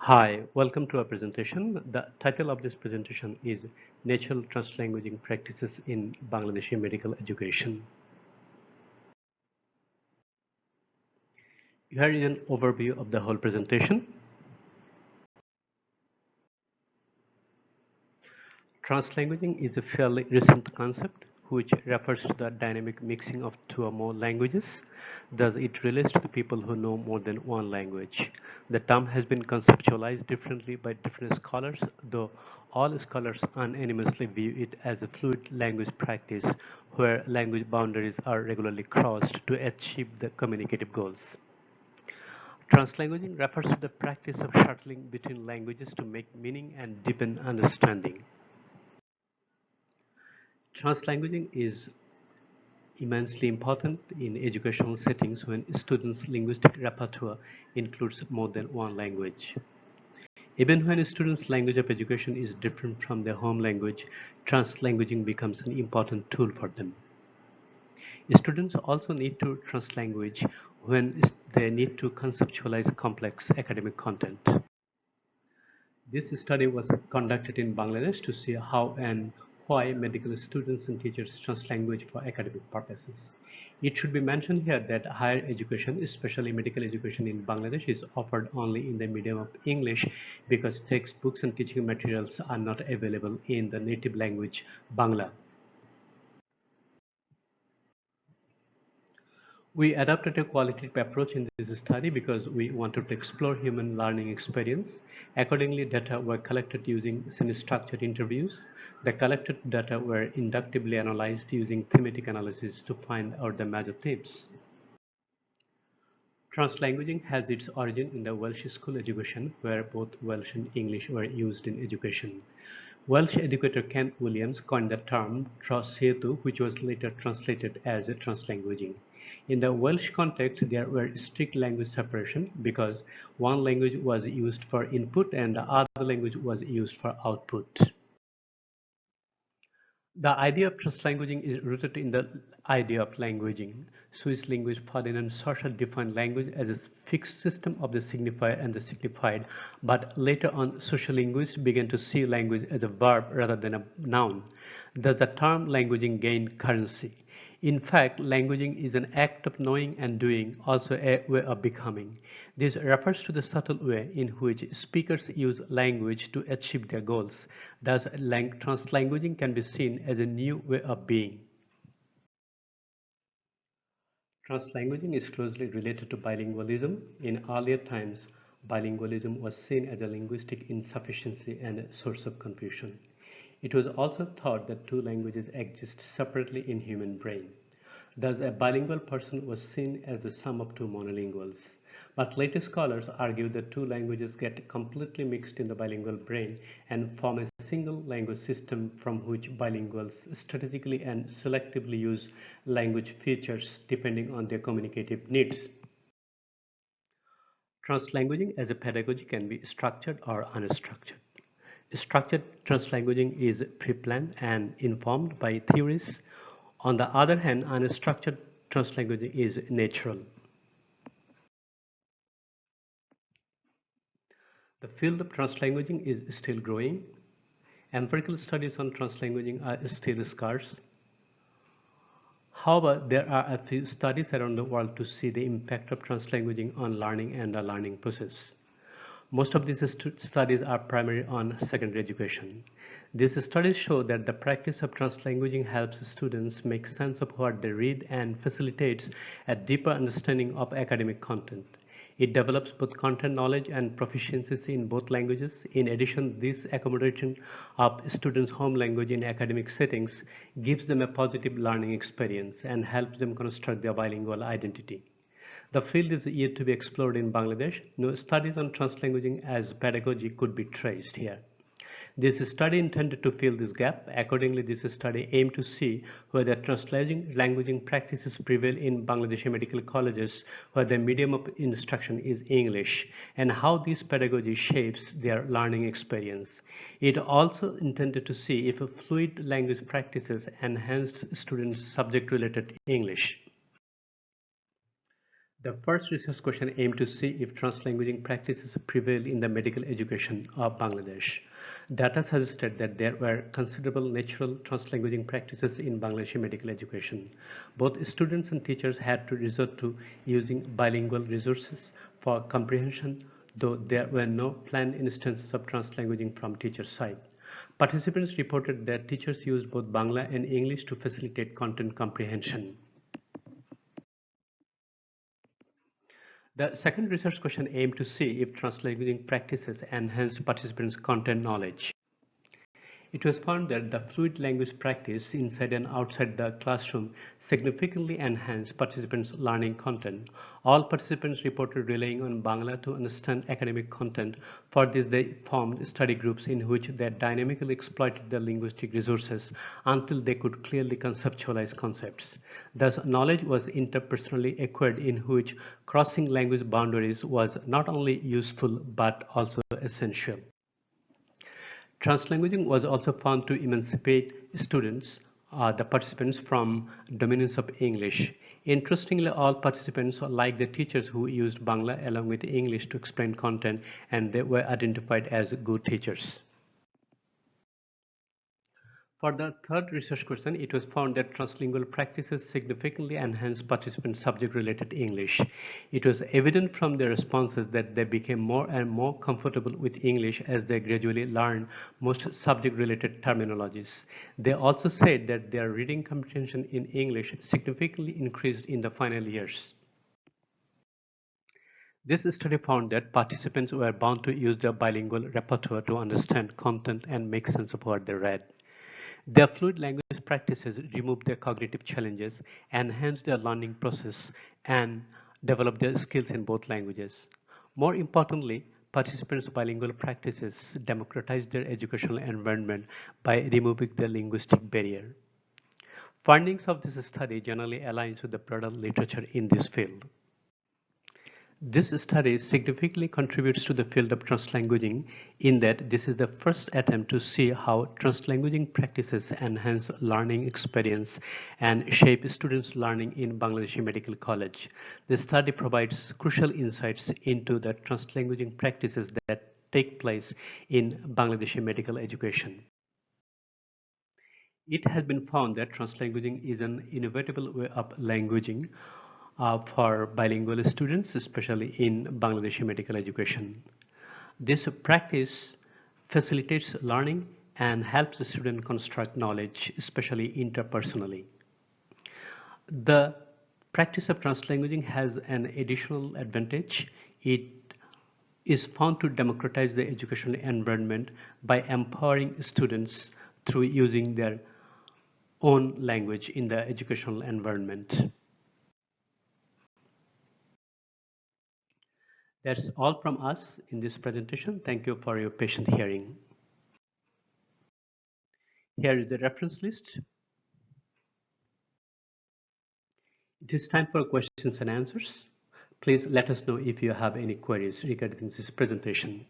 Hi, welcome to our presentation. The title of this presentation is Natural Translanguaging Practices in Bangladeshi Medical Education. Here is an overview of the whole presentation. Translanguaging is a fairly recent concept which refers to the dynamic mixing of two or more languages. Thus, it relates to the people who know more than one language. The term has been conceptualized differently by different scholars, though all scholars unanimously view it as a fluid language practice where language boundaries are regularly crossed to achieve the communicative goals. Translanguaging refers to the practice of shuttling between languages to make meaning and deepen understanding. Translanguaging is immensely important in educational settings when students' linguistic repertoire includes more than one language. Even when a student's language of education is different from their home language, translanguaging becomes an important tool for them. Students also need to translanguage when they need to conceptualize complex academic content. This study was conducted in Bangladesh to see how and why medical students and teachers translanguage for academic purposes. It should be mentioned here that higher education, especially medical education in Bangladesh, is offered only in the medium of English because textbooks and teaching materials are not available in the native language Bangla. We adopted a qualitative approach in this study because we wanted to explore human learning experience. Accordingly, data were collected using semi-structured interviews. The collected data were inductively analyzed using thematic analysis to find out the major themes. Translanguaging has its origin in the Welsh school education, where both Welsh and English were used in education. Welsh educator Ken Williams coined the term Trashetu, which was later translated as translanguaging. In the Welsh context, there were strict language separation because one language was used for input and the other language was used for output. The idea of translanguaging is rooted in the idea of languaging. Swiss linguist Ferdinand Saussure defined language as a fixed system of the signifier and the signified, but later on sociolinguists began to see language as a verb rather than a noun. Thus the term languaging gained currency. In fact, languaging is an act of knowing and doing, also a way of becoming. This refers to the subtle way in which speakers use language to achieve their goals. Thus, translanguaging can be seen as a new way of being. Translanguaging is closely related to bilingualism. In earlier times, bilingualism was seen as a linguistic insufficiency and a source of confusion. It was also thought that two languages exist separately in human brain. Thus, a bilingual person was seen as the sum of two monolinguals. But later scholars argue that two languages get completely mixed in the bilingual brain and form a single language system from which bilinguals strategically and selectively use language features depending on their communicative needs. Translanguaging as a pedagogy can be structured or unstructured. Structured translanguaging is pre-planned and informed by theories. On the other hand, unstructured translanguaging is natural. The field of translanguaging is still growing. Empirical studies on translanguaging are still scarce. However, there are a few studies around the world to see the impact of translanguaging on learning and the learning process. Most of these studies are primarily on secondary education. These studies show that the practice of translanguaging helps students make sense of what they read and facilitates a deeper understanding of academic content. It develops both content knowledge and proficiencies in both languages. In addition, this accommodation of students' home language in academic settings gives them a positive learning experience and helps them construct their bilingual identity. The field is yet to be explored in Bangladesh. No studies on translanguaging as pedagogy could be traced here. This study intended to fill this gap. Accordingly, this study aimed to see whether translanguaging practices prevail in Bangladeshi medical colleges where the medium of instruction is English and how this pedagogy shapes their learning experience. It also intended to see if fluid language practices enhanced students' subject-related English. The first research question aimed to see if translanguaging practices prevail in the medical education of Bangladesh. Data suggested that there were considerable natural translanguaging practices in Bangladeshi medical education. Both students and teachers had to resort to using bilingual resources for comprehension, though there were no planned instances of translanguaging from teachers' side. Participants reported that teachers used both Bangla and English to facilitate content comprehension. The second research question aimed to see if translanguaging practices enhance participants' content knowledge. It was found that the fluid language practice inside and outside the classroom significantly enhanced participants' learning content. All participants reported relying on Bangla to understand academic content. For this, they formed study groups in which they dynamically exploited the linguistic resources until they could clearly conceptualize concepts. Thus, knowledge was interpersonally acquired in which crossing language boundaries was not only useful but also essential. Translanguaging was also found to emancipate students, the participants, from dominance of English. Interestingly, all participants, like the teachers who used Bangla along with English to explain content, and they were identified as good teachers. For the third research question, it was found that translingual practices significantly enhance participants' subject-related English. It was evident from their responses that they became more and more comfortable with English as they gradually learned most subject-related terminologies. They also said that their reading comprehension in English significantly increased in the final years. This study found that participants were bound to use their bilingual repertoire to understand content and make sense of what they read. Their fluid language practices remove their cognitive challenges, enhance their learning process, and develop their skills in both languages. More importantly, participants' bilingual practices democratize their educational environment by removing the linguistic barrier. Findings of this study generally aligns with the broader literature in this field. This study significantly contributes to the field of translanguaging in that this is the first attempt to see how translanguaging practices enhance learning experience and shape students' learning in Bangladeshi Medical College. The study provides crucial insights into the translanguaging practices that take place in Bangladeshi medical education. It has been found that translanguaging is an inevitable way of languaging for bilingual students, especially in Bangladeshi medical education. This practice facilitates learning and helps the student construct knowledge, especially interpersonally. The practice of translanguaging has an additional advantage. It is found to democratize the educational environment by empowering students through using their own language in the educational environment. That's all from us in this presentation. Thank you for your patient hearing. Here is the reference list. It is time for questions and answers. Please let us know if you have any queries regarding this presentation.